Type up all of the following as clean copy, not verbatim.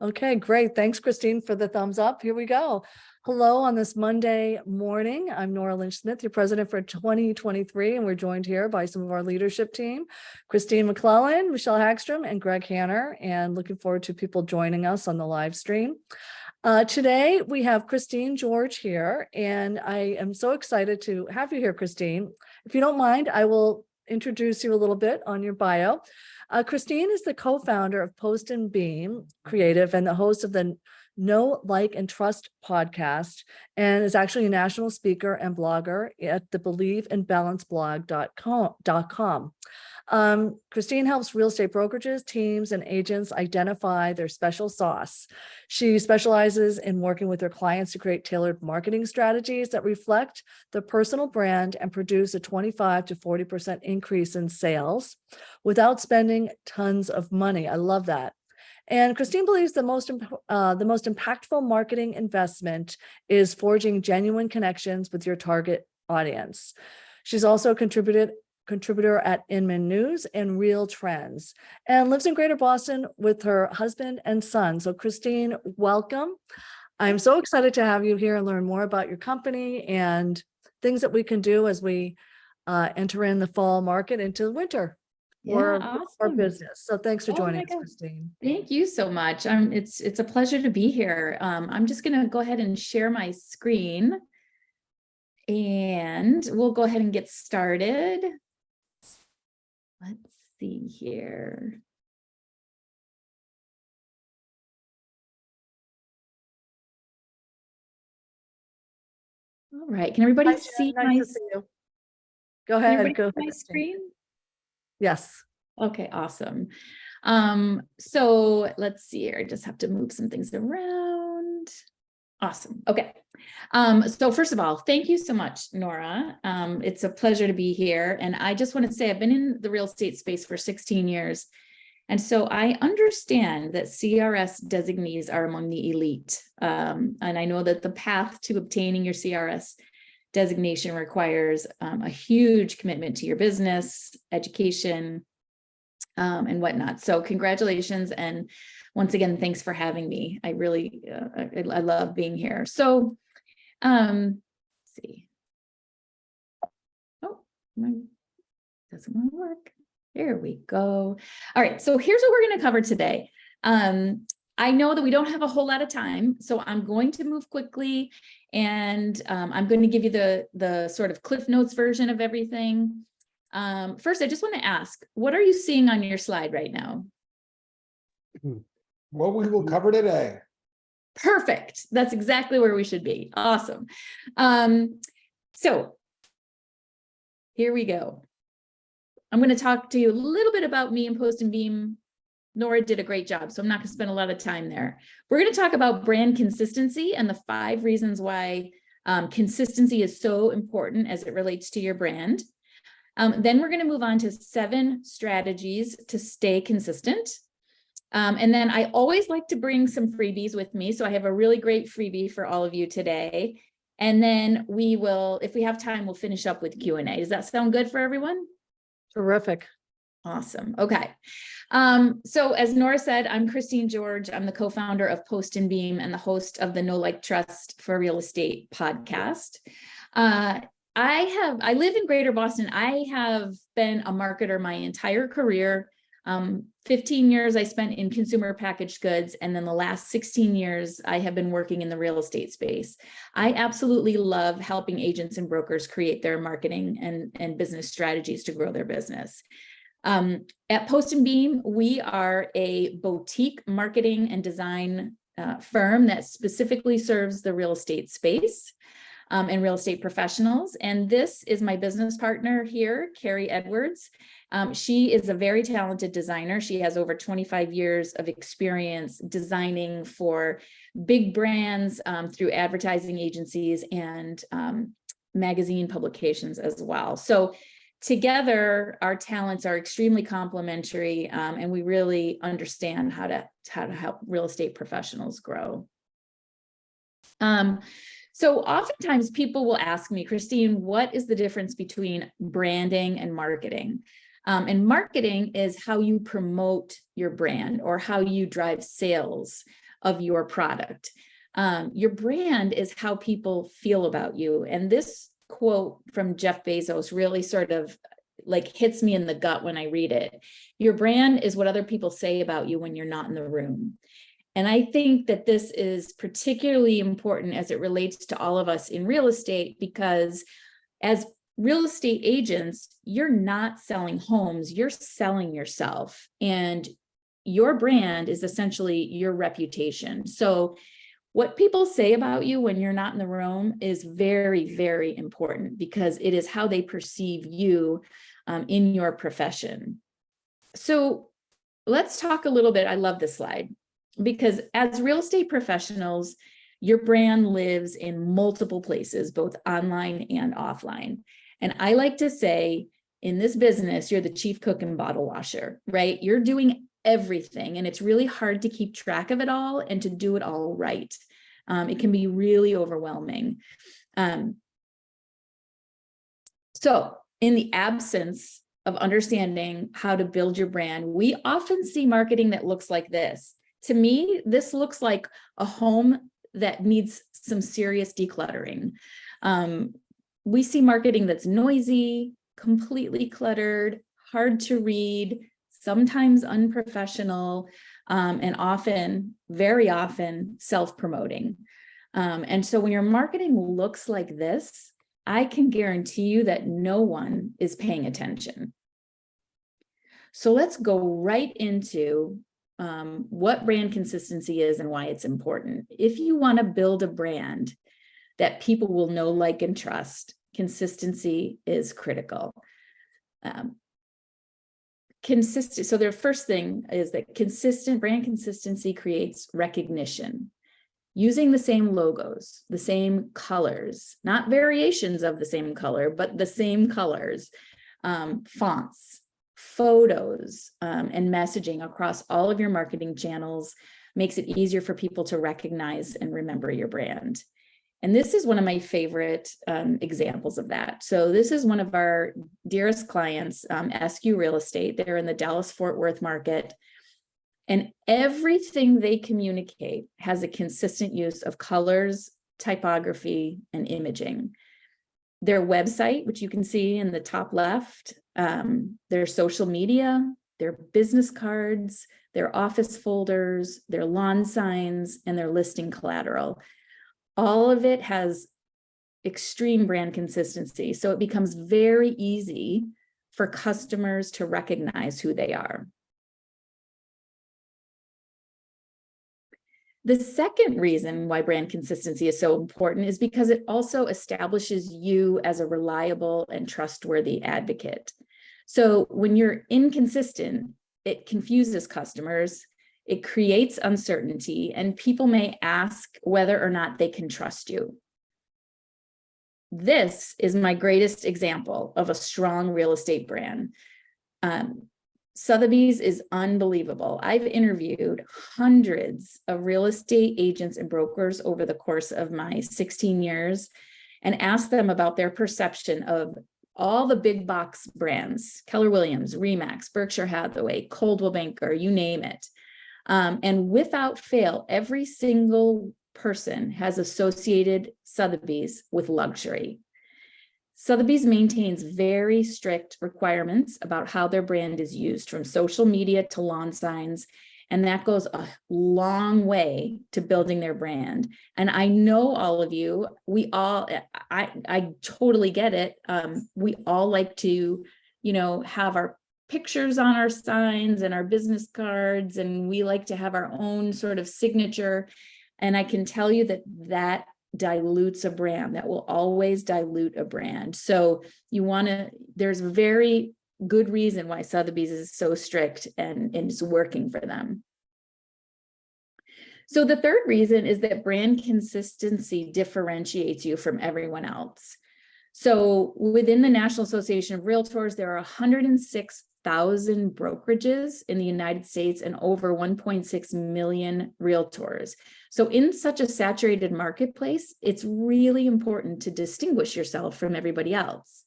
Okay, great. Thanks, Christine, for the thumbs up. Here we go. Hello on this Monday morning. I'm Nora Lynch-Smith, your president for 2023, and we're joined here by some of our leadership team, Christine McClellan, Michelle Hagstrom, and Greg Hanner, and looking forward to people joining us on the live stream. Today, we have Christine George here, and I am so excited to have you here, Christine. If you don't mind, I will introduce you a little bit on your bio. Christine is the co-founder of Post and Beam Creative and the host of the Know, Like, and Trust podcast, and is actually a national speaker and blogger at the believeandbalanceblog.com. Christine helps real estate brokerages, teams, and agents identify their special sauce. She specializes in working with their clients to create tailored marketing strategies that reflect the personal brand and produce a 25 to 40% increase in sales without spending tons of money. I love that. And Christine believes the most impactful marketing investment is forging genuine connections with your target audience. She's also a contributor at Inman News and Real Trends, and lives in Greater Boston with her husband and son. So Christine, welcome. I'm so excited to have you here and learn more about your company and things that we can do as we enter in the fall market into winter for our business. So thanks for joining us, Christine. Thank you so much. It's a pleasure to be here. I'm just going to go ahead and share my screen, and we'll go ahead and get started. Let's see here. All right. Can everybody see my Go ahead. Go my screen? Yes. Okay, awesome. So let's see here. I just have to move some things around. Awesome. Okay. So first of all, thank you so much, Nora. It's a pleasure to be here. And I just want to say I've been in the real estate space for 16 years. And so I understand that CRS designees are among the elite. And I know that the path to obtaining your CRS designation requires a huge commitment to your business, education, and whatnot. So congratulations. And once again, thanks for having me. I really, I love being here. So, let's see. Oh, doesn't want to work. There we go. All right. So here's what we're going to cover today. I know that we don't have a whole lot of time, so I'm going to move quickly, and I'm going to give you the sort of Cliff Notes version of everything. First, I just want to ask, what are you seeing on your slide right now? What we will cover today. Perfect. That's exactly where we should be. Awesome. So here we go. I'm going to talk to you a little bit about me and Post and Beam. Nora did a great job, so I'm not going to spend a lot of time there. We're going to talk about brand consistency and the 5 reasons why consistency is so important as it relates to your brand. Then we're going to move on to 7 strategies to stay consistent. And then I always like to bring some freebies with me. So I have a really great freebie for all of you today. And then we will, if we have time, we'll finish up with Q&A. Does that sound good for everyone? Terrific. Awesome. Okay. So as Nora said, I'm Christine George. I'm the co-founder of Post and Beam and the host of the Know, Like, Trust for Real Estate podcast. I live in Greater Boston. I have been a marketer my entire career. 15 years I spent in consumer packaged goods, and then the last 16 years I have been working in the real estate space. I absolutely love helping agents and brokers create their marketing and business strategies to grow their business. At Post and Beam, we are a boutique marketing and design firm that specifically serves the real estate space and real estate professionals. And this is my business partner here, Carrie Edwards. She is a very talented designer. She has over 25 years of experience designing for big brands through advertising agencies and magazine publications as well. So together, our talents are extremely complementary, and we really understand how to help real estate professionals grow. So oftentimes people will ask me, Christine, what is the difference between branding and marketing? And marketing is how you promote your brand or how you drive sales of your product. Your brand is how people feel about you. And this quote from Jeff Bezos really sort of like hits me in the gut when I read it. Your brand is what other people say about you when you're not in the room. And I think that this is particularly important as it relates to all of us in real estate, because as real estate agents, you're not selling homes, you're selling yourself. And your brand is essentially your reputation. So what people say about you when you're not in the room is very, very important, because it is how they perceive you in your profession. So let's talk a little bit. I love this slide, because as real estate professionals, your brand lives in multiple places, both online and offline. And I like to say, in this business, you're the chief cook and bottle washer, right? You're doing everything, and it's really hard to keep track of it all and to do it all right. It can be really overwhelming. So in the absence of understanding how to build your brand, we often see marketing that looks like this. To me, this looks like a home that needs some serious decluttering. We see marketing that's noisy, completely cluttered, hard to read, sometimes unprofessional, and often, very often, self-promoting. And so when your marketing looks like this, I can guarantee you that no one is paying attention. So let's go right into what brand consistency is and why it's important. If you want to build a brand that people will know, like, and trust, consistency is critical. So their first thing is that consistent brand consistency creates recognition. Using the same logos, the same colors, not variations of the same color, but the same colors, fonts, photos, and messaging across all of your marketing channels makes it easier for people to recognize and remember your brand. And this is one of my favorite examples of that. So this is one of our dearest clients, SQ Real Estate. They're in the Dallas-Fort Worth market. And everything they communicate has a consistent use of colors, typography, and imaging. Their website, which you can see in the top left, their social media, their business cards, their office folders, their lawn signs, and their listing collateral. All of it has extreme brand consistency. So it becomes very easy for customers to recognize who they are. The second reason why brand consistency is so important is because it also establishes you as a reliable and trustworthy advocate. So when you're inconsistent, it confuses customers, it creates uncertainty, and people may ask whether or not they can trust you. This is my greatest example of a strong real estate brand. Sotheby's is unbelievable. I've interviewed hundreds of real estate agents and brokers over the course of my 16 years and asked them about their perception of all the big box brands, Keller Williams, Remax, Berkshire Hathaway, Coldwell Banker, you name it. And without fail, every single person has associated Sotheby's with luxury. Sotheby's maintains very strict requirements about how their brand is used, from social media to lawn signs, and that goes a long way to building their brand. And I know all of you, I totally get it. We all like to, have our pictures on our signs and our business cards, and we like to have our own sort of signature. And I can tell you that dilutes a brand. That will always dilute a brand. So there's a very good reason why Sotheby's is so strict and it's working for them. So the third reason is that brand consistency differentiates you from everyone else. So within the National Association of Realtors, there are 106,000 brokerages in the United States and over 1.6 million realtors. So in such a saturated marketplace, it's really important to distinguish yourself from everybody else.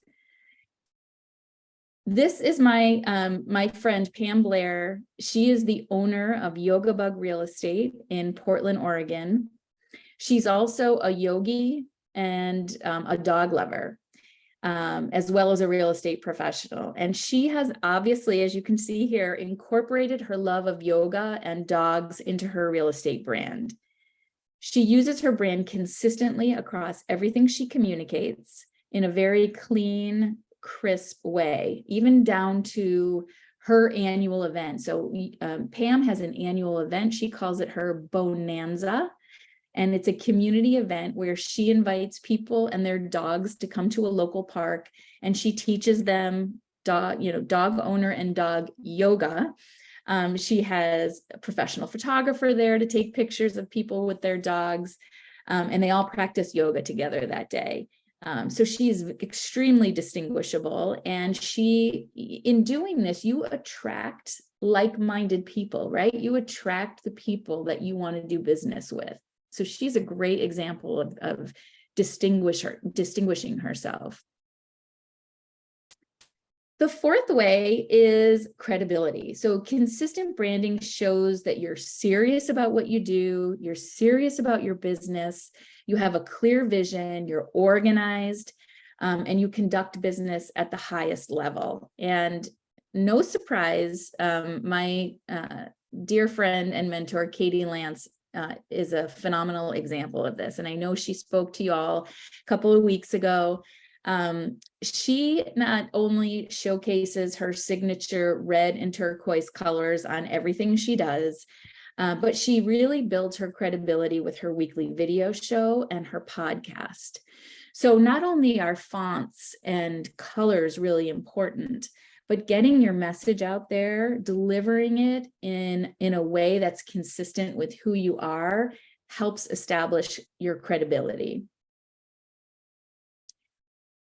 This is my friend Pam Blair. She is the owner of Yoga Bug Real Estate in Portland, Oregon. She's also a yogi and a dog lover, as well as a real estate professional. And she has obviously, as you can see here, incorporated her love of yoga and dogs into her real estate brand. She uses her brand consistently across everything she communicates in a very clean, crisp way, even down to her annual event. So Pam has an annual event. She calls it her Bonanza. And it's a community event where she invites people and their dogs to come to a local park, and she teaches them dog owner and dog yoga. She has a professional photographer there to take pictures of people with their dogs, and they all practice yoga together that day. So she's extremely distinguishable, and in doing this, you attract like-minded people, right? You attract the people that you want to do business with. So she's a great example of distinguishing herself. The fourth way is credibility. So consistent branding shows that you're serious about what you do, you're serious about your business, you have a clear vision, you're organized, and you conduct business at the highest level. And no surprise, my dear friend and mentor, Katie Lance, is a phenomenal example of this. And I know she spoke to you all a couple of weeks ago. She not only showcases her signature red and turquoise colors on everything she does, but she really builds her credibility with her weekly video show and her podcast. So not only are fonts and colors really important, but getting your message out there, delivering it in a way that's consistent with who you are, helps establish your credibility.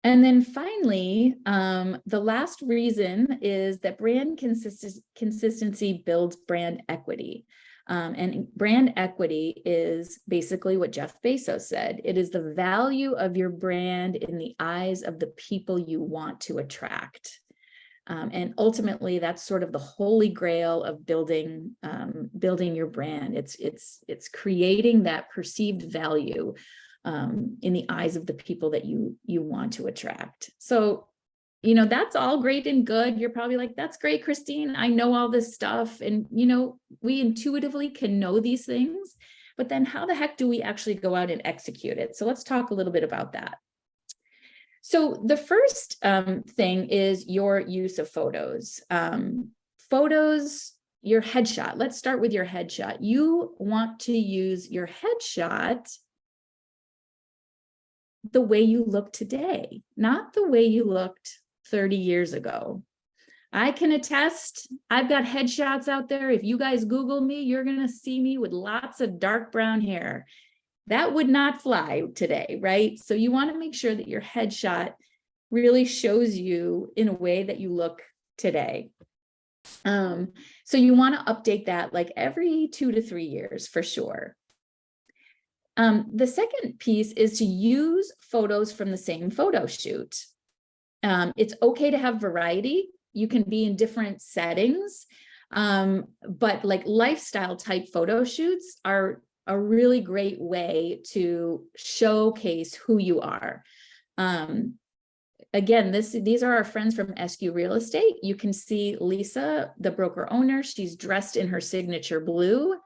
And then finally, the last reason is that brand consistency builds brand equity. And brand equity is basically what Jeff Bezos said. It is the value of your brand in the eyes of the people you want to attract. And ultimately, that's sort of the holy grail of building your brand. It's creating that perceived value in the eyes of the people that you want to attract. So, that's all great and good. You're probably like, that's great, Christine. I know all this stuff. And, we intuitively can know these things, but then how the heck do we actually go out and execute it? So let's talk a little bit about that. So the first thing is your use of photos. Photos, your headshot. Let's start with your headshot. You want to use your headshot the way you look today, not the way you looked 30 years ago. I can attest, I've got headshots out there. If you guys Google me, you're going to see me with lots of dark brown hair. That would not fly today, right? So you want to make sure that your headshot really shows you in a way that you look today. So you want to update that like every 2 to 3 years for sure. The second piece is to use photos from the same photo shoot. It's okay to have variety. You can be in different settings, but like lifestyle type photo shoots are a really great way to showcase who you are. Again, these are our friends from SQ Real Estate. You can see Lisa, the broker owner. She's dressed in her signature blue.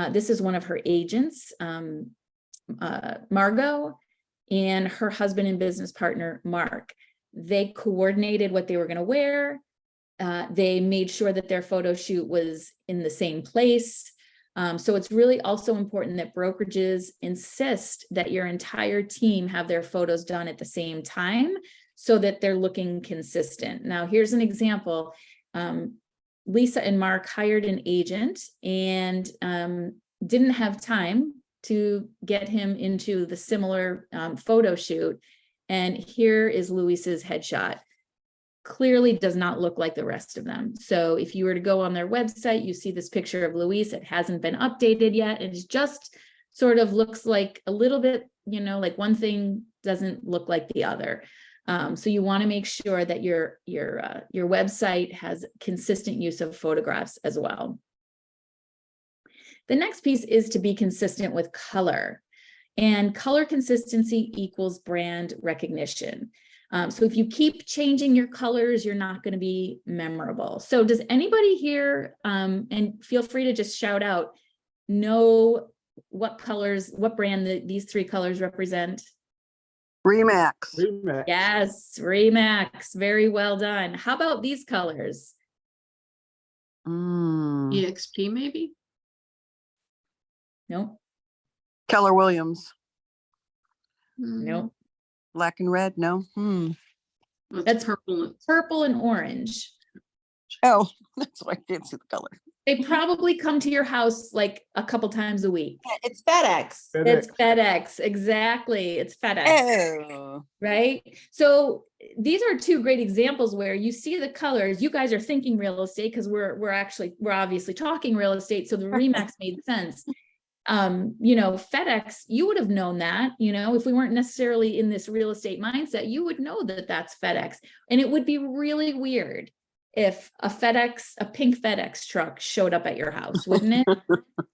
This is one of her agents, Margot, and her husband and business partner, Mark. They coordinated what they were going to wear. They made sure that their photo shoot was in the same place. So it's really also important that brokerages insist that your entire team have their photos done at the same time so that they're looking consistent. Now, here's an example. Lisa and Mark hired an agent and didn't have time to get him into the similar photo shoot. And here is Luis's headshot. Clearly does not look like the rest of them. So if you were to go on their website, you see this picture of Luis. It hasn't been updated yet. It just sort of looks like a little bit, like one thing doesn't look like the other. So you want to make sure that your website has consistent use of photographs as well. The next piece is to be consistent with color, and color consistency equals brand recognition. So if you keep changing your colors, you're not going to be memorable. So does anybody here, and feel free to just shout out, know what colors, what brand these three colors represent? Remax. Remax. Yes, Remax. Very well done. How about these colors? EXP maybe? No, Keller Williams. no. Black and red. No. That's purple. Purple and orange. Oh, that's why I can't see the color. They probably come to your house like a couple times a week. It's FedEx. It's FedEx. Exactly. It's FedEx. Oh. Right? So these are two great examples where you see the colors. You guys are thinking real estate because we're obviously talking real estate. So the Remax made sense. FedEx, you would have known that, if we weren't necessarily in this real estate mindset, you would know that that's FedEx. And it would be really weird if a pink FedEx truck showed up at your house, wouldn't it?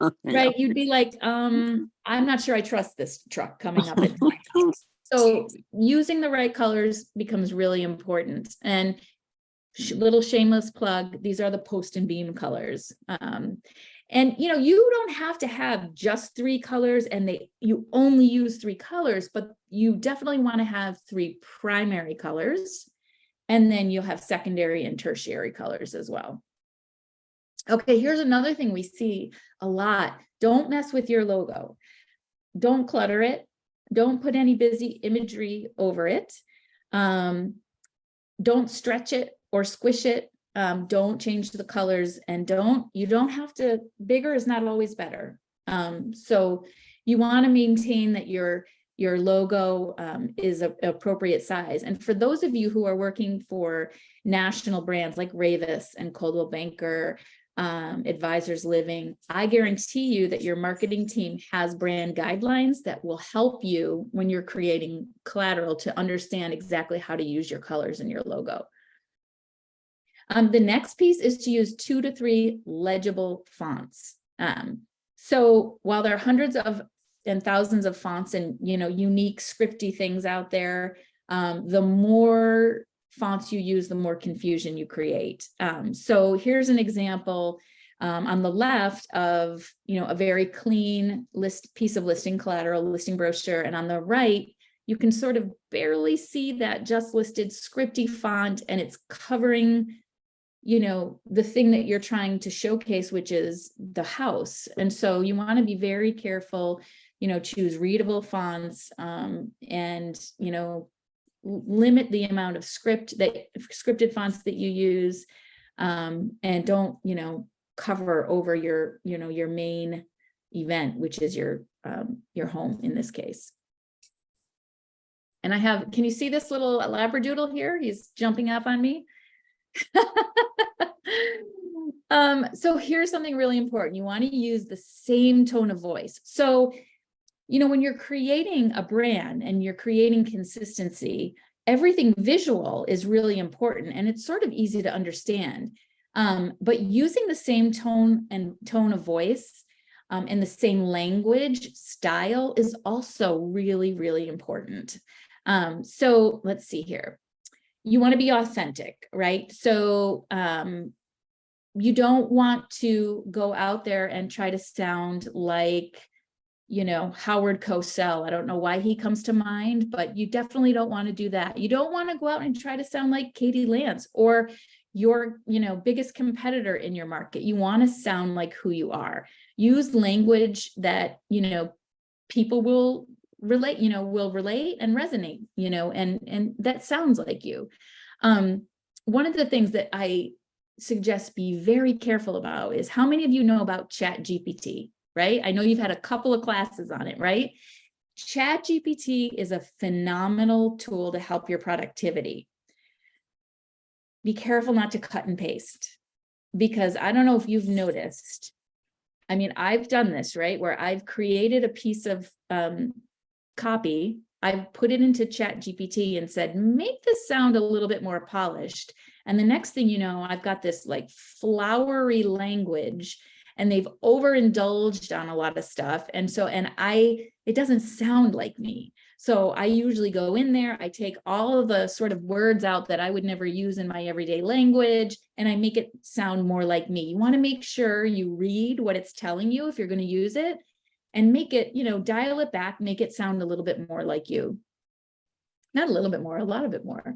Yeah. Right? You'd be like, I'm not sure I trust this truck coming up at my house. So using the right colors becomes really important. And little shameless plug, these are the Post and Beam colors. And you don't have to have just three colors and you only use three colors, but you definitely want to have three primary colors. And then you'll have secondary and tertiary colors as well. Okay, here's another thing we see a lot. Don't mess with your logo. Don't clutter it. Don't put any busy imagery over it. Don't stretch it or squish it. Don't change the colors, and you don't have to, bigger is not always better. So you want to maintain that your logo is an appropriate size. And for those of you who are working for national brands like Ravis and Coldwell Banker, Advisors Living, I guarantee you that your marketing team has brand guidelines that will help you when you're creating collateral to understand exactly how to use your colors in your logo. The next piece is to use 2 to 3 legible fonts. So while there are hundreds of and thousands of fonts and unique scripty things out there, the more fonts you use, the more confusion you create. So here's an example on the left of a very clean piece of listing collateral, listing brochure, and on the right you can sort of barely see that just listed scripty font, and it's covering the thing that you're trying to showcase, which is the house. And so you want to be very careful, choose readable fonts, and limit the amount of scripted fonts that you use, and don't cover over your your main event, which is your home in this case. And can you see this little labradoodle here? He's jumping up on me. So here's something really important. You want to use the same tone of voice. So, when you're creating a brand and you're creating consistency, everything visual is really important, and it's sort of easy to understand. But using the same tone of voice and the same language style is also really, really important. So let's see here. You want to be authentic, right? So you don't want to go out there and try to sound like, Howard Cosell. I don't know why he comes to mind, but you definitely don't want to do that. You don't want to go out and try to sound like Katie Lance or your, biggest competitor in your market. You want to sound like who you are. Use language that, people will relate and resonate, and that sounds like you. One of the things that I suggest be very careful about is how many of you know about ChatGPT, right? I know you've had a couple of classes on it, right? ChatGPT is a phenomenal tool to help your productivity. Be careful not to cut and paste, because I don't know if you've noticed. I mean, I've done this, right? Where I've created a piece of copy I put it into Chat GPT and said, make this sound a little bit more polished. And the next thing you know, I've got this like flowery language, and they've overindulged on a lot of stuff. And so, it doesn't sound like me. So I usually go in there, I take all of the sort of words out that I would never use in my everyday language, and I make it sound more like me. You want to make sure you read what it's telling you if you're going to use it, and make it, dial it back, make it sound a little bit more like you. Not a little bit more, a lot of it more.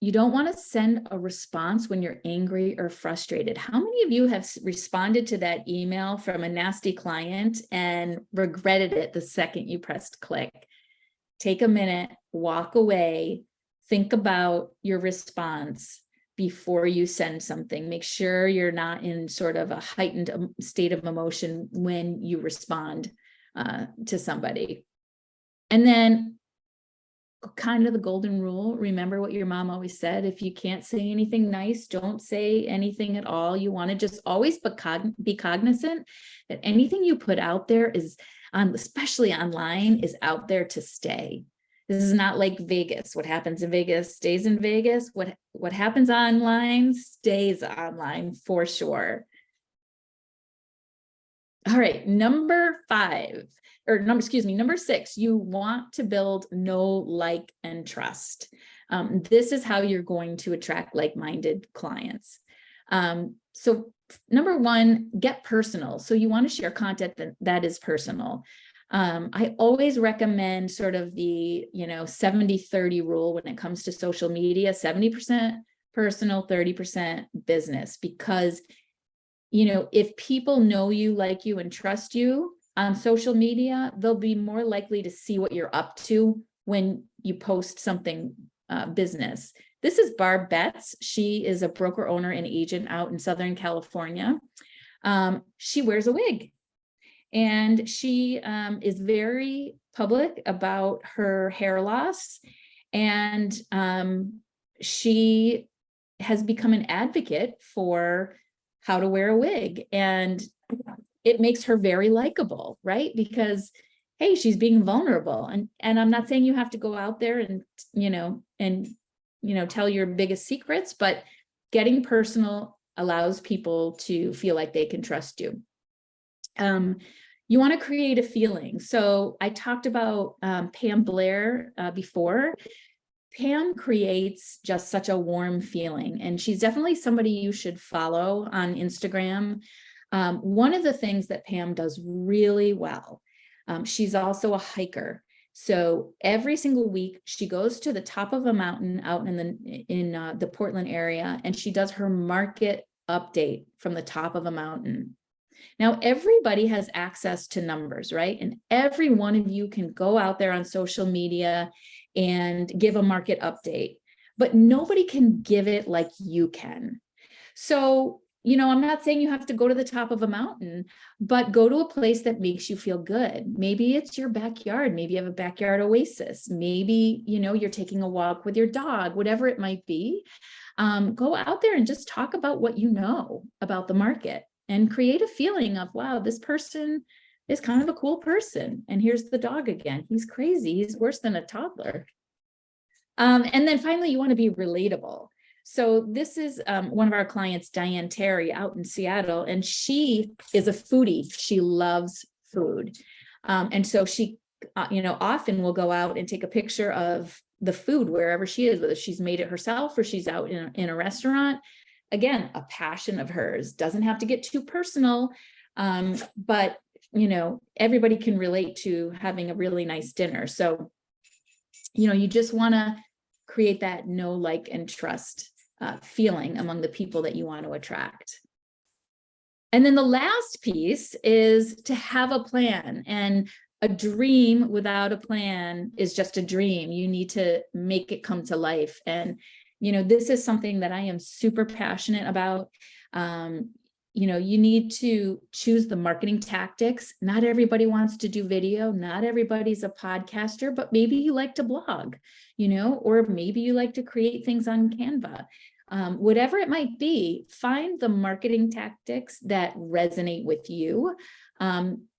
You don't want to send a response when you're angry or frustrated. How many of you have responded to that email from a nasty client and regretted it the second you pressed click? Take a minute, walk away, think about your response before you send something. Make sure you're not in sort of a heightened state of emotion when you respond to somebody. And then kind of the golden rule, remember what your mom always said: if you can't say anything nice, don't say anything at all. You want to just always be cognizant that anything you put out there is especially online, is out there to stay. This is not like Vegas. What happens in Vegas stays in Vegas. What happens online stays online for sure. All right, number 6, you want to build know, like, and trust. This is how you're going to attract like-minded clients. So number 1, get personal. So you want to share content that is personal. I always recommend sort of the 70-30 rule when it comes to social media: 70% personal, 30% business, because if people know you, like you, and trust you on social media, they'll be more likely to see what you're up to when you post something business. This is Barb Betts. She is a broker, owner, and agent out in Southern California. She wears a wig, and she is very public about her hair loss. And she has become an advocate for how to wear a wig. And it makes her very likable, right? Because, hey, she's being vulnerable. And I'm not saying you have to go out there and tell your biggest secrets, but getting personal allows people to feel like they can trust you. You want to create a feeling. So I talked about Pam Blair before. Pam creates just such a warm feeling, and she's definitely somebody you should follow on Instagram. One of the things that Pam does really well, she's also a hiker. So every single week she goes to the top of a mountain out in the Portland area, and she does her market update from the top of a mountain. Now, everybody has access to numbers, right? And every one of you can go out there on social media and give a market update, but nobody can give it like you can. So, I'm not saying you have to go to the top of a mountain, but go to a place that makes you feel good. Maybe it's your backyard. Maybe you have a backyard oasis. Maybe, you're taking a walk with your dog, whatever it might be. Go out there and just talk about what you know about the market and create a feeling of, wow, this person is kind of a cool person. And here's the dog again. He's crazy. He's worse than a toddler. And then finally, you want to be relatable. So this is one of our clients, Diane Terry, out in Seattle, and she is a foodie. She loves food. And so she, often will go out and take a picture of the food wherever she is, whether she's made it herself or she's out in a restaurant. Again, a passion of hers. Doesn't have to get too personal, but everybody can relate to having a really nice dinner. So, you just want to create that know, like, and trust feeling among the people that you want to attract. And then the last piece is to have a plan. And a dream without a plan is just a dream. You need to make it come to life. And, this is something that I am super passionate about. You need to choose the marketing tactics. Not everybody wants to do video. Not everybody's a podcaster, but maybe you like to blog, or maybe you like to create things on Canva. Whatever it might be, find the marketing tactics that resonate with you.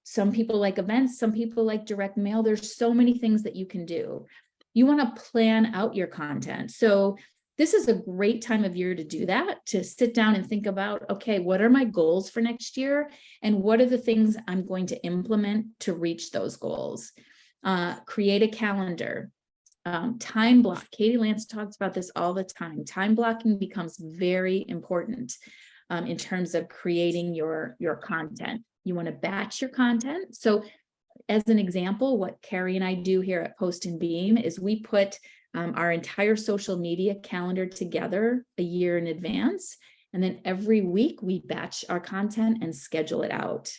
Some people like events, some people like direct mail. There's so many things that you can do. You want to plan out your content. So this is a great time of year to do that, to sit down and think about, okay, what are my goals for next year? And what are the things I'm going to implement to reach those goals? Create a calendar. Time block. Katie Lance talks about this all the time. Time blocking becomes very important in terms of creating your content. You want to batch your content. So as an example, what Carrie and I do here at Post and Beam is we put our entire social media calendar together a year in advance. And then every week we batch our content and schedule it out.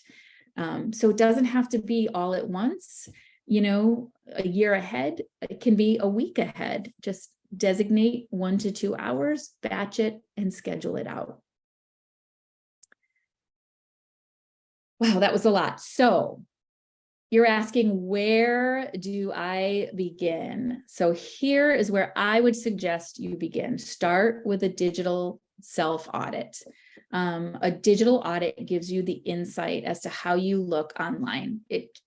So it doesn't have to be all at once, a year ahead. It can be a week ahead. Just designate 1 to 2 hours, batch it, and schedule it out. Wow, that was a lot. So you're asking, where do I begin? So here is where I would suggest you begin. Start with a digital self-audit. A digital audit gives you the insight as to how you look online. It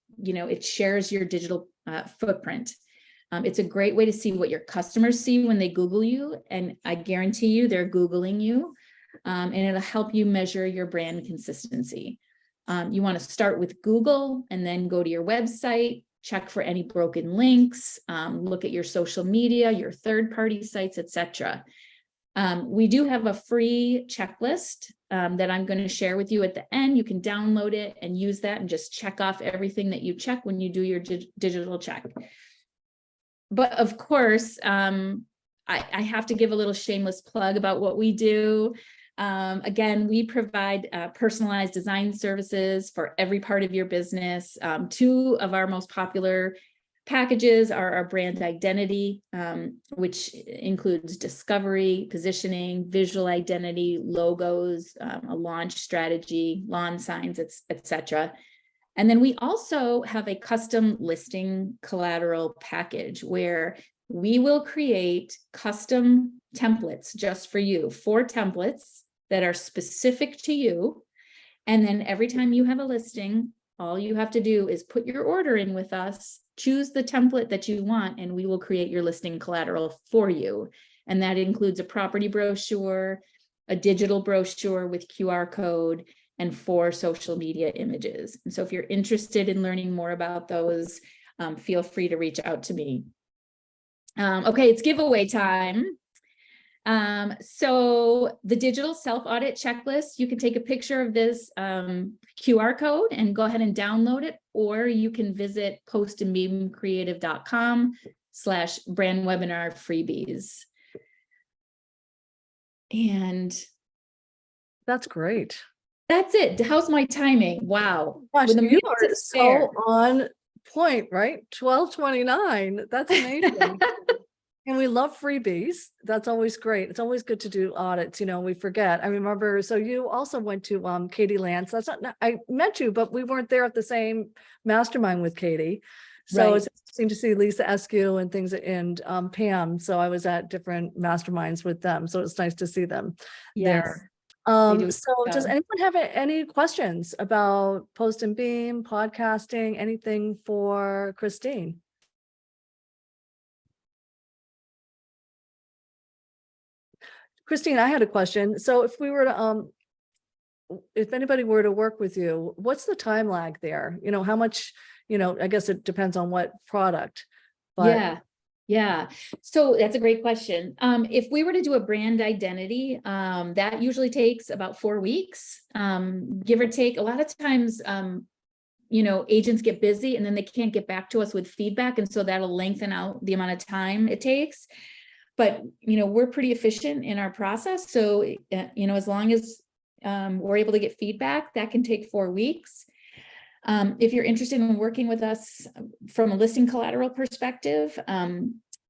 shares your digital footprint. It's a great way to see what your customers see when they Google you. And I guarantee you they're Googling you. And it'll help you measure your brand consistency. You want to start with Google and then go to your website, check for any broken links, look at your social media, your third-party sites, etc. We do have a free checklist that I'm going to share with you at the end. You can download it and use that and just check off everything that you check when you do your digital check. But of course, I have to give a little shameless plug about what we do. Again, we provide personalized design services for every part of your business. 2 of our most popular packages are our brand identity, which includes discovery, positioning, visual identity, logos, a launch strategy, lawn signs, etc. And then we also have a custom listing collateral package where we will create custom templates just for you, 4 templates that are specific to you. And then every time you have a listing, all you have to do is put your order in with us, choose the template that you want, and we will create your listing collateral for you. And that includes a property brochure, a digital brochure with QR code, and 4 social media images. And so if you're interested in learning more about those, feel free to reach out to me. Okay, it's giveaway time. So the digital self-audit checklist, you can take a picture of this QR code and go ahead and download it, or you can visit postandbeamcreative.com/brand webinar freebies. And That's great. that's it. How's my timing? Wow. Gosh, With a you minute are to so spare. on point, right? 12:29. That's amazing. And we love freebies. That's always great. It's always good to do audits. We forget. I remember, so you also went to Katie Lance. That's not, I met you, but we weren't there at the same mastermind with Katie. So Right. it's interesting to see Lisa Eskew and things, and Pam. So I was at different masterminds with them. So it's nice to see them there. Yes. So does anyone have any questions about Post and Beam, podcasting, anything for Christine? Christine, I had a question. So if we were to, if anybody were to work with you, what's the time lag there? How much, I guess it depends on what product, but Yeah. So that's a great question. If we were to do a brand identity, that usually takes about 4 weeks, give or take. A lot of times, agents get busy and then they can't get back to us with feedback. And so that'll lengthen out the amount of time it takes. But, we're pretty efficient in our process. So, as long as we're able to get feedback, that can take 4 weeks. If you're interested in working with us from a listing collateral perspective,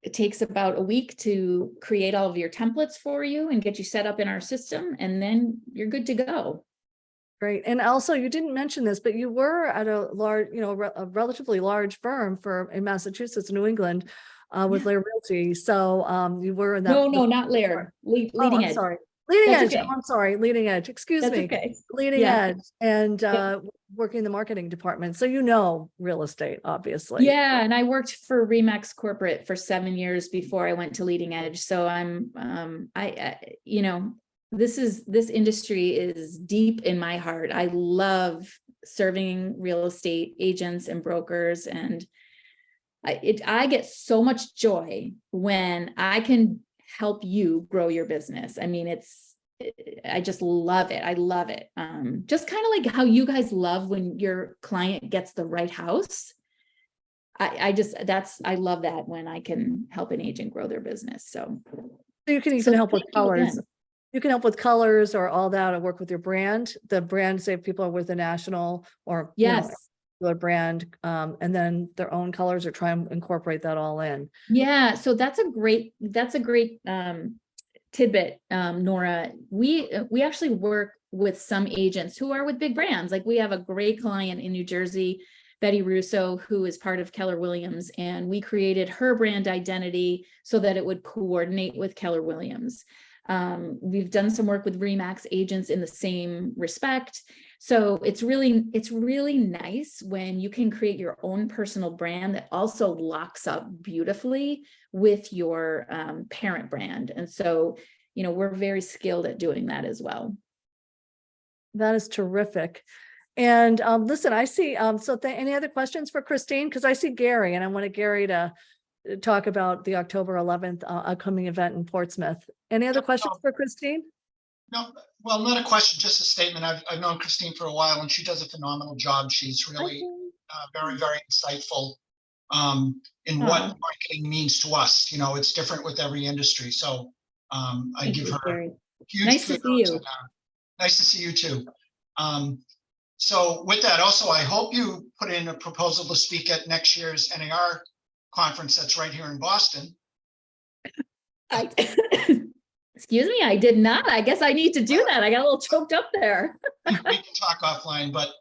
it takes about a week to create all of your templates for you and get you set up in our system, and then you're good to go. great. And also, you didn't mention this, but you were at a large, a relatively large firm in Massachusetts, New England, with Lair Realty. So you were in that. No, not Lair. Leading Edge. Sorry. Leading That's Edge. okay. I'm sorry. Leading Edge. Excuse That's me. okay. Leading Yeah. Edge. And working in the marketing department. So you know real estate, obviously. Yeah, and I worked for Remax Corporate for 7 years before I went to Leading Edge. So I'm, you know, this industry is deep in my heart. I love serving real estate agents and brokers, and I get so much joy when I can help you grow your business. I mean, I just love it. I love it. Just kind of like how you guys love when your client gets the right house. I love that when I can help an agent grow their business. So You can even help with thank you colors. again. You can help with colors or all that, or work with your brand. The brand, say if people are with a national or Yes. particular brand, and then their own colors, or try and incorporate that all in. Yeah. So that's a great tidbit, Nora. We actually work with some agents who are with big brands. Like we have a great client in New Jersey, Betty Russo, who is part of Keller Williams, and we created her brand identity so that it would coordinate with Keller Williams. We've done some work with Remax agents in the same respect. So it's really nice when you can create your own personal brand that also locks up beautifully with your parent brand. And so, you know, we're very skilled at doing that as well. That is terrific. And listen, I see, any other questions for Christine? Because I see Gary, and I wanted Gary to talk about the October 11th upcoming event in Portsmouth. Any other questions for Christine? No, well, not a question, just a statement. I've known Christine for a while, and she does a phenomenal job. She's really very, very insightful in what marketing means to us. You know, it's different with every industry. So I give her huge nice to see you. Nice to see you too. So with that, also, I hope you put in a proposal to speak at next year's NAR conference that's right here in Boston. Excuse me, I did not. I guess I need to do that. I got a little choked up there. We can talk offline, but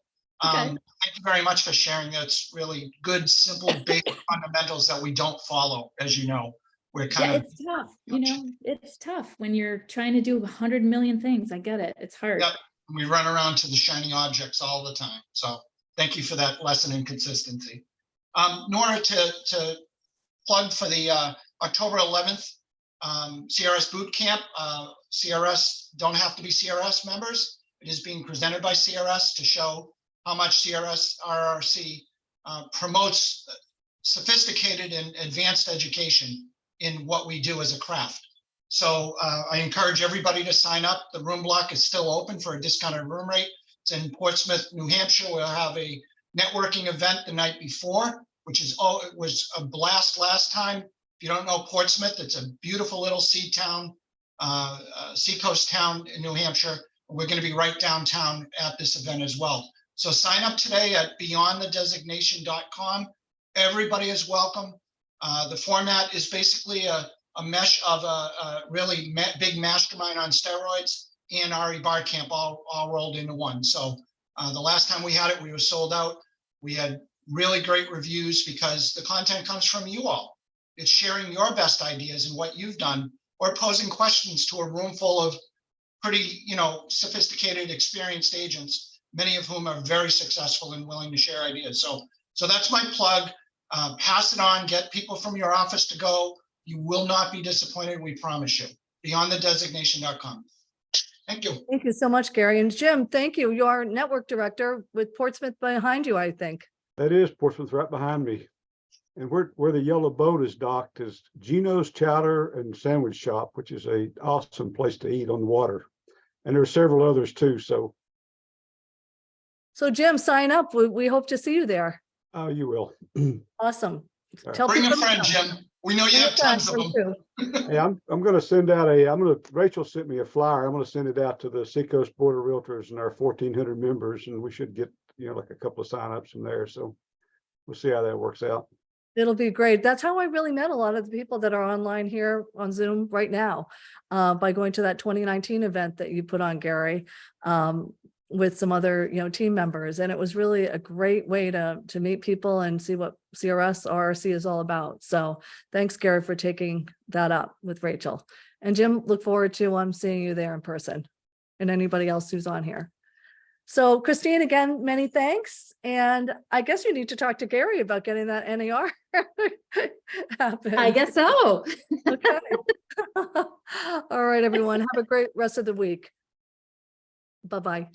Okay. thank you very much for sharing. That's really good, simple, basic fundamentals that we don't follow, as you know. We're kind of, it's tough. You know, it's tough when you're trying to do 100 million things. I get it. It's hard. Yep. We run around to the shiny objects all the time. So thank you for that lesson in consistency. Nora, to plug for the October 11th CRS boot camp. CRS don't have to be CRS members. It is being presented by CRS to show how much CRS RRC promotes sophisticated and advanced education in what we do as a craft. So I encourage everybody to sign up. The room block is still open for a discounted room rate. It's in Portsmouth, New Hampshire. We'll have a networking event the night before, which is, it was a blast last time. If you don't know Portsmouth, it's a beautiful little seacoast town in New Hampshire. We're going to be right downtown at this event as well. So sign up today at beyondthedesignation.com. Everybody is welcome. The format is basically a mesh of a really big mastermind on steroids and RE Bar Camp all rolled into one. So the last time we had it, we were sold out. We had really great reviews because the content comes from you all. It's sharing your best ideas and what you've done, or posing questions to a room full of pretty, sophisticated, experienced agents, many of whom are very successful and willing to share ideas. So that's my plug. Pass it on, get people from your office to go. You will not be disappointed, we promise you. Beyondthedesignation.com. Thank you. Thank you so much, Gary. And Jim, thank you. You are network director with Portsmouth behind you, I think. That is Portsmouth right behind me. And where the yellow boat is docked is Gino's Chowder and Sandwich Shop, which is an awesome place to eat on the water. And there are several others too. So Jim, sign up. We hope to see you there. oh, you will. Awesome. Right. Tell Bring a people friend, about it. Jim. We know you have tons of them. Hey, I'm going to send out Rachel sent me a flyer. I'm going to send it out to the Seacoast Board of Realtors and our 1,400 members, and we should get, like a couple of signups from there. So we'll see how that works out. It'll be great. That's how I really met a lot of the people that are online here on Zoom right now, by going to that 2019 event that you put on, Gary, with some other, team members. And it was really a great way to meet people and see what CRS RRC is all about. So thanks, Gary, for taking that up with Rachel. And Jim, look forward to seeing you there in person, and anybody else who's on here. So Christine, again, many thanks. And I guess you need to talk to Gary about getting that NAR happen. I guess so. Okay. All right, everyone. Have a great rest of the week. Bye-bye.